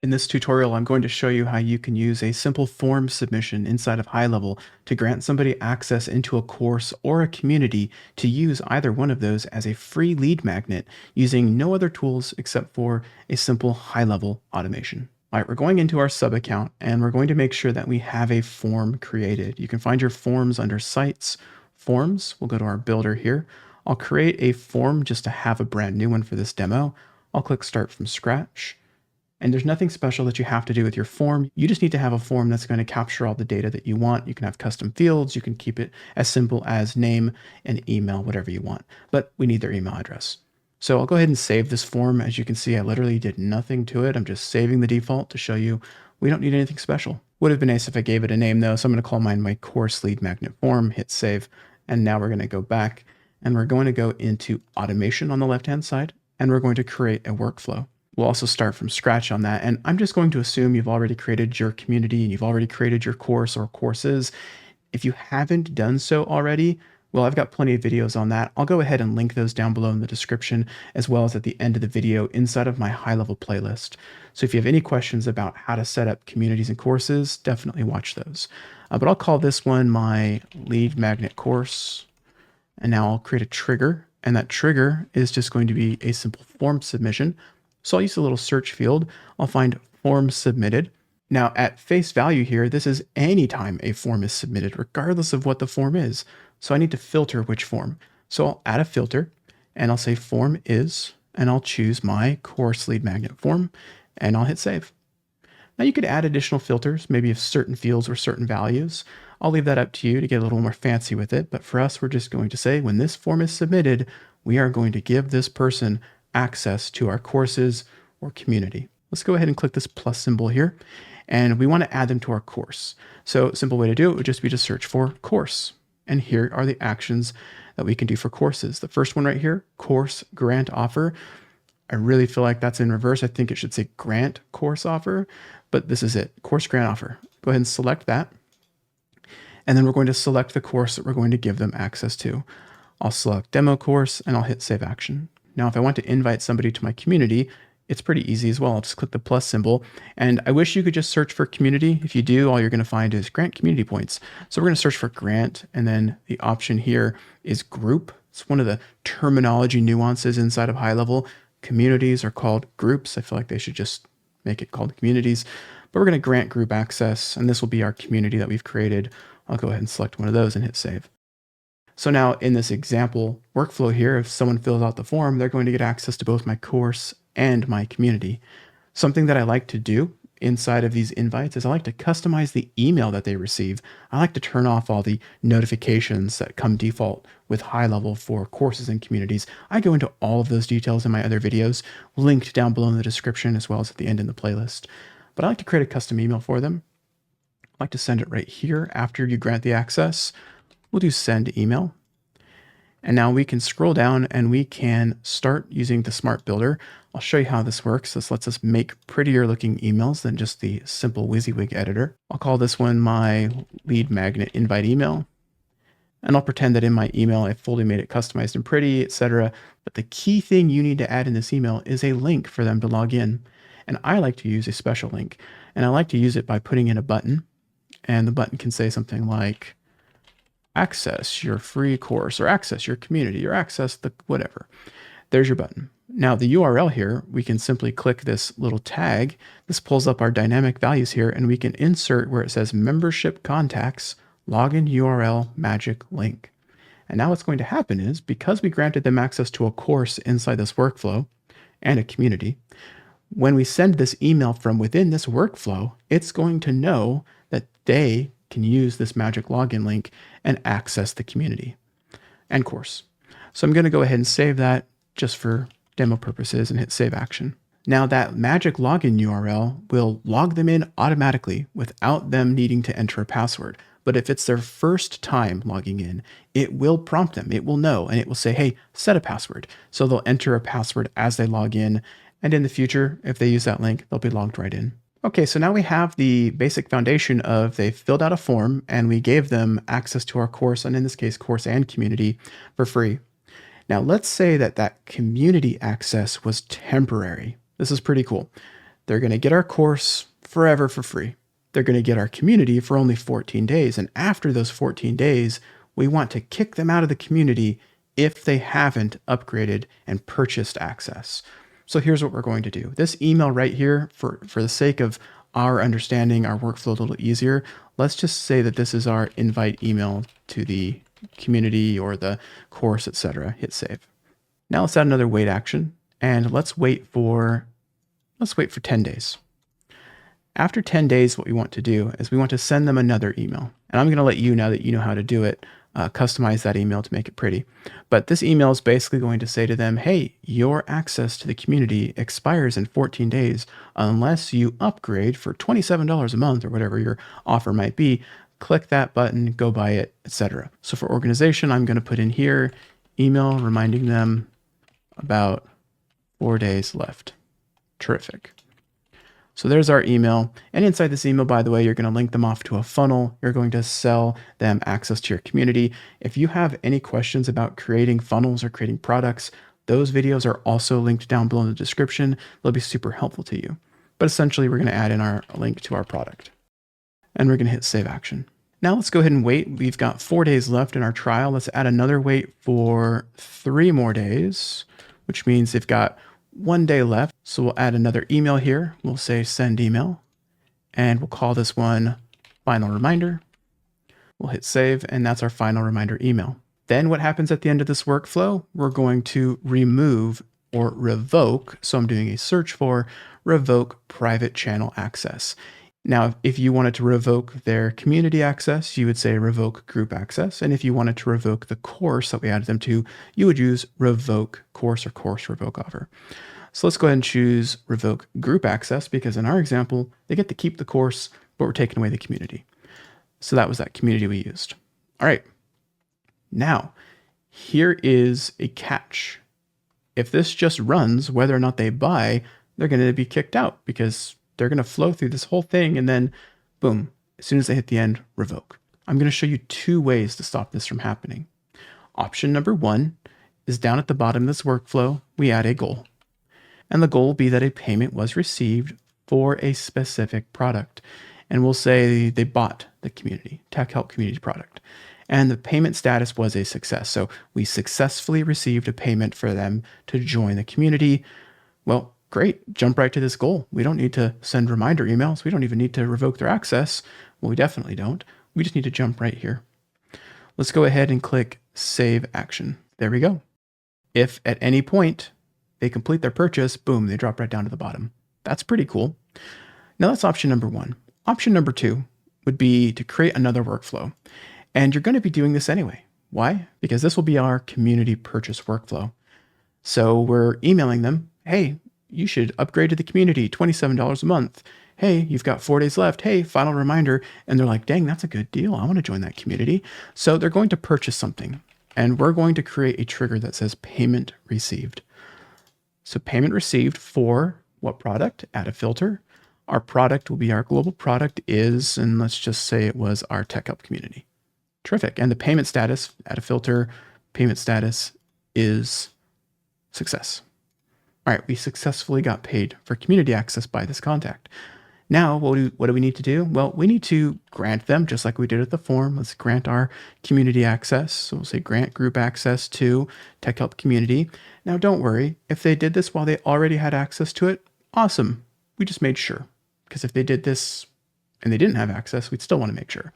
In this tutorial, I'm going to show you how you can use a simple form submission inside of HighLevel to grant somebody access into a course or a community to use either one of those as a free lead magnet using no other tools except for a simple high-level automation. All right, we're going into our sub account and we're going to make sure that we have a form created. You can find your forms under Sites, Forms. We'll go to our builder here. I'll create a form just to have a brand new one for this demo. I'll click Start from Scratch. And there's nothing special that you have to do with your form. You just need to have a form that's going to capture all the data that you want. You can have custom fields. You can keep it as simple as name and email, whatever you want. But we need their email address. So I'll go ahead and save this form. As you can see, I literally did nothing to it. I'm just saving the default to show you we don't need anything special. Would have been nice if I gave it a name though. So I'm going to call mine my course lead magnet form, hit save. And now we're going to go back and we're going to go into automation on the left-hand side. And we're going to create a workflow. We'll also start from scratch on that. And I'm just going to assume you've already created your community and you've already created your course or courses. If you haven't done so already, well, I've got plenty of videos on that. I'll go ahead and link those down below in the description, as well as at the end of the video inside of my high-level playlist. So if you have any questions about how to set up communities and courses, definitely watch those. But I'll call this one my lead magnet course. And now I'll create a trigger. And that trigger is just going to be a simple form submission. So I'll use a little search field. I'll find form submitted. Now at face value here, this is anytime a form is submitted, regardless of what the form is. So I need to filter which form. So I'll add a filter and I'll say form is, and I'll choose my course lead magnet form and I'll hit save. Now you could add additional filters, maybe of certain fields or certain values. I'll leave that up to you to get a little more fancy with it. But for us, we're just going to say when this form is submitted, we are going to give this person access to our courses or community. Let's go ahead and click this plus symbol here. And we want to add them to our course. So a simple way to do it would just be to search for course. And here are the actions that we can do for courses. The first one right here, course grant offer. I really feel like that's in reverse. I think it should say grant course offer, but this is it, course grant offer. Go ahead and select that. And then we're going to select the course that we're going to give them access to. I'll select demo course and I'll hit save action. Now, if I want to invite somebody to my community, it's pretty easy as well. I'll just click the plus symbol. And I wish you could just search for community. If you do, all you're going to find is grant community points. So we're going to search for grant. And then the option here is group. It's one of the terminology nuances inside of HighLevel. Communities are called groups. I feel like they should just make it called communities. But we're going to grant group access. And this will be our community that we've created. I'll go ahead and select one of those and hit save. So now in this example workflow here, if someone fills out the form, they're going to get access to both my course and my community. Something that I like to do inside of these invites is I like to customize the email that they receive. I like to turn off all the notifications that come default with HighLevel for courses and communities. I go into all of those details in my other videos, linked down below in the description as well as at the end in the playlist. But I like to create a custom email for them. I like to send it right here after you grant the access. We'll do send email. And now we can scroll down and we can start using the Smart Builder. I'll show you how this works. This lets us make prettier looking emails than just the simple WYSIWYG editor. I'll call this one my lead magnet invite email. And I'll pretend that in my email, I fully made it customized and pretty, etc. But the key thing you need to add in this email is a link for them to log in. And I like to use a special link. And I like to use it by putting in a button. And the button can say something like, access your free course or access your community or access the whatever. There's your button. Now the URL here, we can simply click this little tag. This pulls up our dynamic values here and we can insert where it says membership contacts, login URL, magic link. And now what's going to happen is because we granted them access to a course inside this workflow and a community, when we send this email from within this workflow, it's going to know that they can use this magic login link and access the community and course. So I'm going to go ahead and save that just for demo purposes and hit save action. Now that magic login URL will log them in automatically without them needing to enter a password. But if it's their first time logging in, it will prompt them. It will know and it will say, hey, set a password. So they'll enter a password as they log in. And in the future, if they use that link, they'll be logged right in. Okay, so now we have the basic foundation of they filled out a form and we gave them access to our course, and in this case, course and community for free. Now let's say that that community access was temporary. This is pretty cool. They're going to get our course forever for free. They're going to get our community for only 14 days. And after those 14 days, we want to kick them out of the community if they haven't upgraded and purchased access. So here's what we're going to do. This email right here, for the sake of our understanding our workflow a little easier, let's just say that this is our invite email to the community or the course, etc. Hit save. Now let's add another wait action, and let's wait for 10 days. After 10 days, what we want to do is we want to send them another email. And I'm going to let you, now that you know how to do it, customize that email to make it pretty. But this email is basically going to say to them, hey, your access to the community expires in 14 days unless you upgrade for $27 a month or whatever your offer might be. Click that button, go buy it, etc. So for organization, I'm going to put in here email reminding them about 4 days left. Terrific. So there's our email. And inside this email, by the way, you're going to link them off to a funnel. You're going to sell them access to your community. If you have any questions about creating funnels or creating products, those videos are also linked down below in the description. They'll be super helpful to you. But essentially, we're going to add in our link to our product. And we're going to hit save action. Now let's go ahead and wait. We've got 4 days left in our trial. Let's add another wait for 3 more days, which means they've got 1 day left. So we'll add another email here. We'll say send email, and we'll call this one final reminder. We'll hit save, and that's our final reminder email. Then what happens at the end of this workflow? We're going to remove or revoke. So I'm doing a search for revoke private channel access. Now, if you wanted to revoke their community access, you would say revoke group access. And if you wanted to revoke the course that we added them to, you would use revoke course or course revoke offer. So let's go ahead and choose revoke group access, because in our example, they get to keep the course, but we're taking away the community. So that was that community we used. All right. Now, here is a catch. If this just runs, whether or not they buy, they're going to be kicked out because they're going to flow through this whole thing and then boom, as soon as they hit the end, revoke. I'm going to show you 2 ways to stop this from happening. Option number 1 is down at the bottom of this workflow, we add a goal. And the goal will be that a payment was received for a specific product. And we'll say they bought the community, Tech Help community product. And the payment status was a success. So we successfully received a payment for them to join the community. Well, great, jump right to this goal. We don't need to send reminder emails. We don't even need to revoke their access. Well, we definitely don't. We just need to jump right here. Let's go ahead and click Save Action. There we go. If at any point they complete their purchase, boom, they drop right down to the bottom. That's pretty cool. Now that's option number 1. Option number 2 would be to create another workflow. And you're going to be doing this anyway. Why? Because this will be our community purchase workflow. So we're emailing them, hey, you should upgrade to the community, $27 a month. Hey, you've got 4 days left. Hey, final reminder. And they're like, dang, that's a good deal. I want to join that community. So they're going to purchase something. And we're going to create a trigger that says payment received. So payment received for what product? Add a filter. Our product will be our global product is, and let's just say it was our Tech Help community. Terrific. And the payment status, add a filter, payment status is success. All right, we successfully got paid for community access by this contact. Now, what do we need to do? Well, we need to grant them, just like we did at the form. Let's grant our community access. So we'll say grant group access to Tech Help community. Now, don't worry. If they did this while they already had access to it, awesome. We just made sure. Because if they did this and they didn't have access, we'd still want to make sure.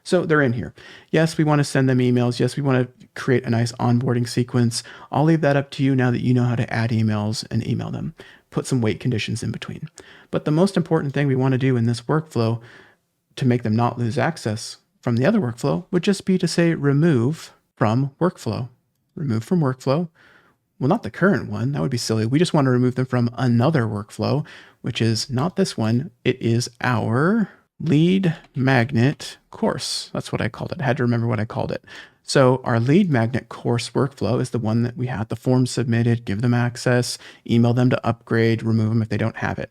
So they're in here. Yes, we want to send them emails. Yes, we want to create a nice onboarding sequence. I'll leave that up to you now that you know how to add emails and email them. Put some wait conditions in between. But the most important thing we want to do in this workflow to make them not lose access from the other workflow would just be to say remove from workflow. Remove from workflow. Well, not the current one. That would be silly. We just want to remove them from another workflow, which is not this one. It is our lead magnet course. That's what I called it. I had to remember what I called it. So our lead magnet course workflow is the one that we had the form submitted, give them access, email them to upgrade, remove them if they don't have it.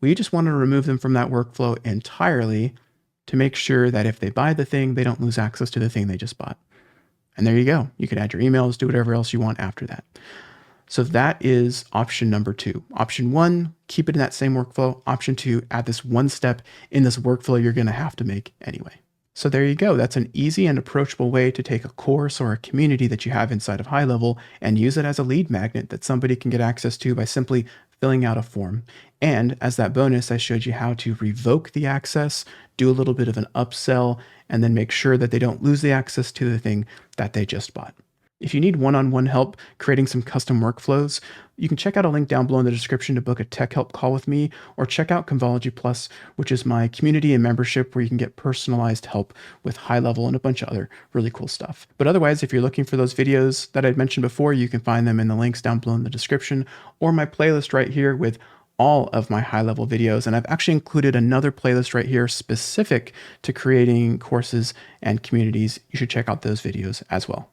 We just want to remove them from that workflow entirely to make sure that if they buy the thing, they don't lose access to the thing they just bought. And there you go. You can add your emails, do whatever else you want after that. So that is option number two. Option one, keep it in that same workflow. Option two, add this one step in this workflow you're going to have to make anyway. So there you go. That's an easy and approachable way to take a course or a community that you have inside of HighLevel and use it as a lead magnet that somebody can get access to by simply filling out a form. And as that bonus, I showed you how to revoke the access, do a little bit of an upsell, and then make sure that they don't lose the access to the thing that they just bought. If you need one-on-one help creating some custom workflows, you can check out a link down below in the description to book a tech help call with me, or check out Convology Plus, which is my community and membership where you can get personalized help with HighLevel and a bunch of other really cool stuff. But otherwise, if you're looking for those videos that I'd mentioned before, you can find them in the links down below in the description, or my playlist right here with all of my HighLevel videos. And I've actually included another playlist right here specific to creating courses and communities. You should check out those videos as well.